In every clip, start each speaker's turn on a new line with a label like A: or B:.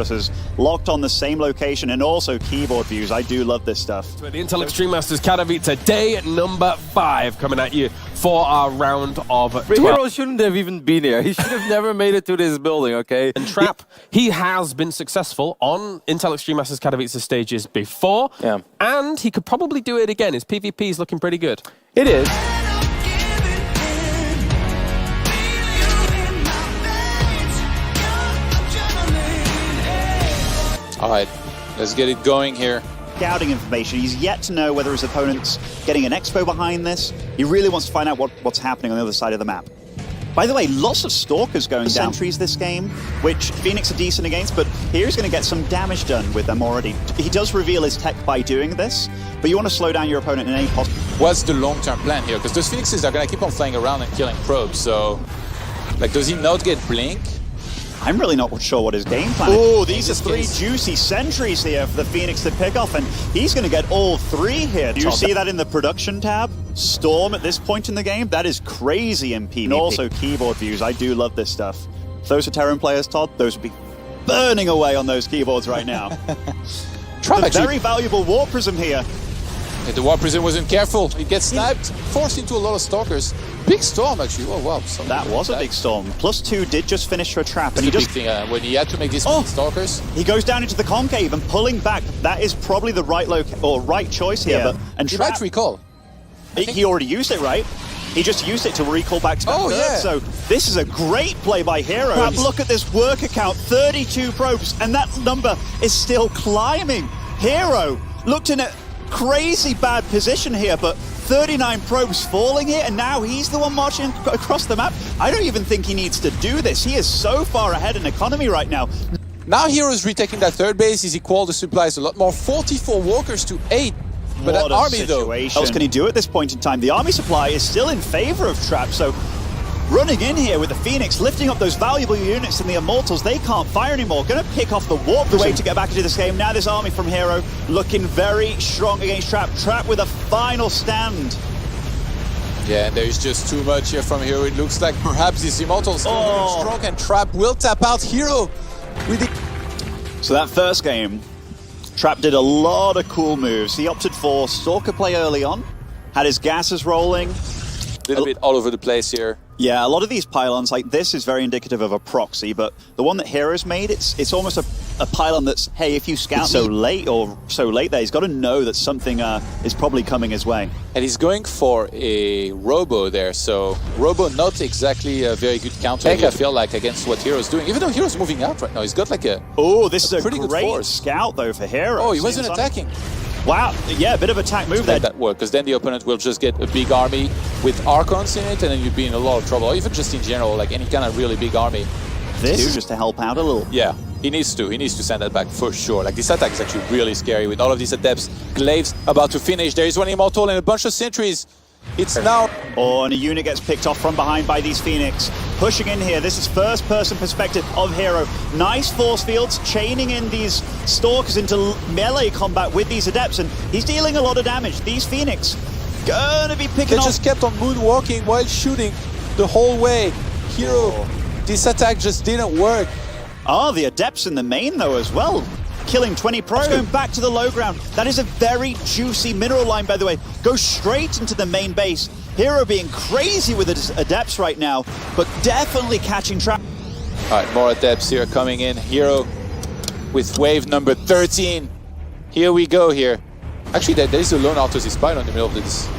A: is locked on the same location and also keyboard views. I do love this stuff.
B: The Intel Extreme Masters Katowice, day number 5, coming at you for our round of 12.
C: herO shouldn't have even been here. He should have never made it to this building, okay?
B: And Trap, he has been successful on Intel Extreme Masters Katowice stages before, and he could probably do it again. His PvP is looking pretty good.
C: It is.
D: All right, let's get it going here.
A: Scouting information. He's yet to know whether his opponent's getting an expo behind this. He really wants to find out what's happening on the other side of the map. By the way, lots of Stalkers going down. Sentries this game, which Phoenix are decent against, but here's going to get some damage done with them already. He does reveal his tech by doing this, but you want to slow down your opponent in any possible...
D: What's the long-term plan here? Because those Phoenixes are going to keep on flying around and killing probes, so... Like, does he not get Blink?
A: I'm really not sure what his game plan is. Oh, these are 3 juicy sentries here for the Phoenix to pick off, and he's going to get all 3 here. Do you see that in the production tab? Storm at this point in the game? That is crazy MP. And also keyboard views. I do love this stuff. If those are Terran players, Todd, those would be burning away on those keyboards right now. Very valuable Warp Prism here.
D: Yeah, the Warp Prism wasn't careful. He gets sniped, forced into a lot of Stalkers. Big storm, actually. Oh, wow.
A: That was a big storm. +2 did just finish for a trap.
D: And he just... Big thing, when he had to make these Stalkers.
A: He goes down into the concave and pulling back. That is probably the right choice here.
D: Yeah.
A: But, and
D: he might recall.
A: He already used it, right? He just used it to recall back to that third. So this is a great play by herO. And look at this worker count, 32 probes, and that number is still climbing. herO looked in a crazy bad position here, but 39 probes falling here, and now he's the one marching across the map. I don't even think he needs to do this. He is so far ahead in economy right now.
D: Now herO's retaking that third base. He's equal the supplies a lot more. 44 walkers to 8. But that army, though,
A: what else can he do at this point in time? The army supply is still in favor of Trap, so running in here with the Phoenix, lifting up those valuable units in the Immortals, they can't fire anymore. Going to pick off the Warp the way to get back into this game. Now this army from herO looking very strong against Trap. Trap with a final stand.
D: Yeah, and there's just too much here from herO. It looks like perhaps this Immortals are strong, and Trap will tap out herO with the...
A: So that first game, Trap did a lot of cool moves. He opted for Stalker play early on, had his gases rolling.
D: A little bit all over the place here.
A: Yeah, a lot of these pylons, like this, is very indicative of a proxy, but the one that herO's made, it's almost a pylon that's, hey, if you scout so late there, he's got to know that something is probably coming his way.
D: And he's going for a Robo there, so Robo not exactly a very good counter, I feel like, against what herO's doing. Even though herO's moving out right now, he's got like a...
A: Oh, this is a
D: pretty
A: great
D: good
A: scout, though, for herO.
D: Oh, he wasn't attacking.
A: Wow, yeah, a bit of attack move there.
D: That work, because then the opponent will just get a big army with Archons in it, and then you'd be in a lot of trouble, or even just in general, like any kind of really big army.
A: This is just to help out a little.
D: Yeah, he needs to send that back for sure. Like, this attack is actually really scary with all of these Adepts. Glaives about to finish. There is one Immortal and a bunch of sentries. It's now...
A: Oh, and a unit gets picked off from behind by these Phoenix. Pushing in here. This is first-person perspective of herO. Nice force fields, chaining in these Stalkers into melee combat with these Adepts, and he's dealing a lot of damage. These Phoenix gonna be picking off...
D: They just kept on moonwalking while shooting the whole way. herO, this attack just didn't work.
A: Oh, the Adepts in the main, though, as well. Killing 20 probes, going back to the low ground. That is a very juicy mineral line, by the way. Goes straight into the main base. herO being crazy with his Adepts right now, but definitely catching Trap.
D: All right, more Adepts here coming in. herO with wave number 13. Here we go here. Actually, there is a lone Artosis Spine in the middle of this.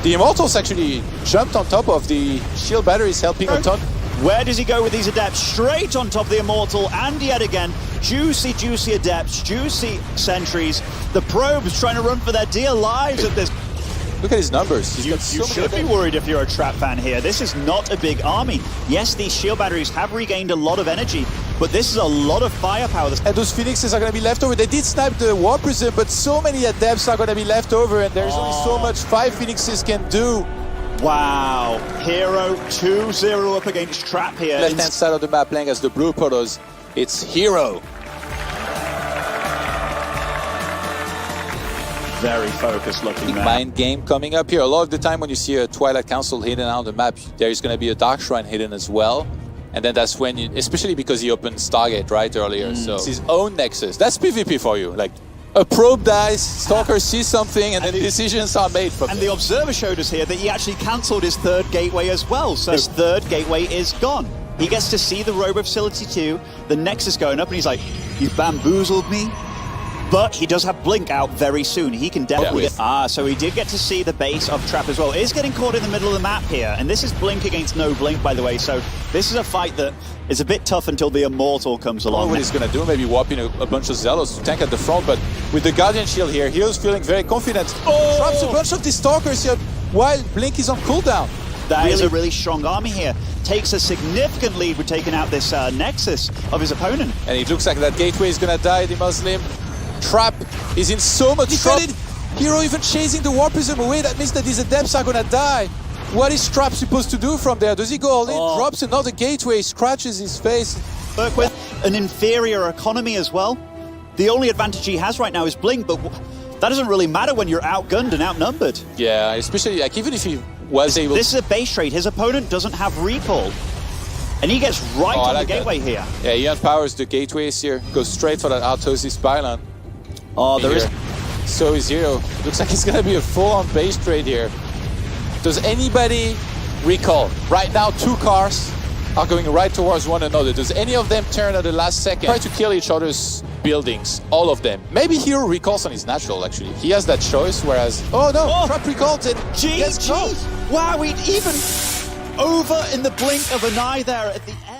D: The Immortals actually jumped on top of the shield batteries, helping a ton.
A: Where does he go with these Adepts? Straight on top of the Immortal, and yet again, juicy, juicy Adepts, juicy sentries. The probes trying to run for their dear lives at this.
D: Look at his numbers.
A: You should be worried if you're a Trap fan here. This is not a big army. Yes, these shield batteries have regained a lot of energy, but this is a lot of firepower.
D: And those Phoenixes are going to be left over. They did snipe the Warp Prism, but so many Adepts are going to be left over, and there's only so much 5 Phoenixes can do.
A: Wow, herO 2-0 up against Trap here.
D: Left-hand side of the map playing as the Blue Protoss. It's herO.
A: Very focused looking there.
D: Mind game coming up here. A lot of the time when you see a Twilight Council hidden on the map, there is going to be a Dark Shrine hidden as well. And then that's when, especially because he opened Stargate right earlier, so it's his own Nexus. That's PvP for you. Like, a probe dies, Stalker sees something, and then decisions are made from it.
A: And the Observer showed us here that he actually cancelled his third gateway as well. So his third gateway is gone. He gets to see the Robo Facility 2, the Nexus going up, and he's like, "You've bamboozled me." But he does have Blink out very soon. He can definitely get... so he did get to see the base of Trap as well. Is getting caught in the middle of the map here. And this is Blink against no Blink, by the way. So this is a fight that is a bit tough until the Immortal comes along.
D: What he's going to do, maybe warping a bunch of Zealots to tank at the front. But with the Guardian Shield here, hero's feeling very confident. Traps a bunch of these Stalkers here while Blink is on cooldown.
A: That is a really strong army here. Takes a significant lead with taking out this Nexus of his opponent.
D: And it looks like that gateway is going to die, the Muslim. Trap is in so much trouble. hero even chasing the War Prism away. That means that these Adepts are going to die. What is Trap supposed to do from there? Does he go all in? Drops another gateway, scratches his face.
A: Work with an inferior economy as well. The only advantage he has right now is Blink, but that doesn't really matter when you're outgunned and outnumbered.
D: Yeah, especially like even if he was able.
A: This is a base trade. His opponent doesn't have recall, and he gets right on the gateway here.
D: Yeah, he unpowers the gateways here. Goes straight for that Artosis pylon.
A: Oh, there is.
D: So is hero. Looks like it's gonna be a full-on base trade here. Does anybody recall? Right now, two cars are going right towards one another. Does any of them turn at the last second? Try to kill each other's buildings, all of them. Maybe hero recalls on his natural, actually. He has that choice, whereas... Oh no, Trap recalls it.
A: GG! Wow, we even over in the blink of an eye there at the end.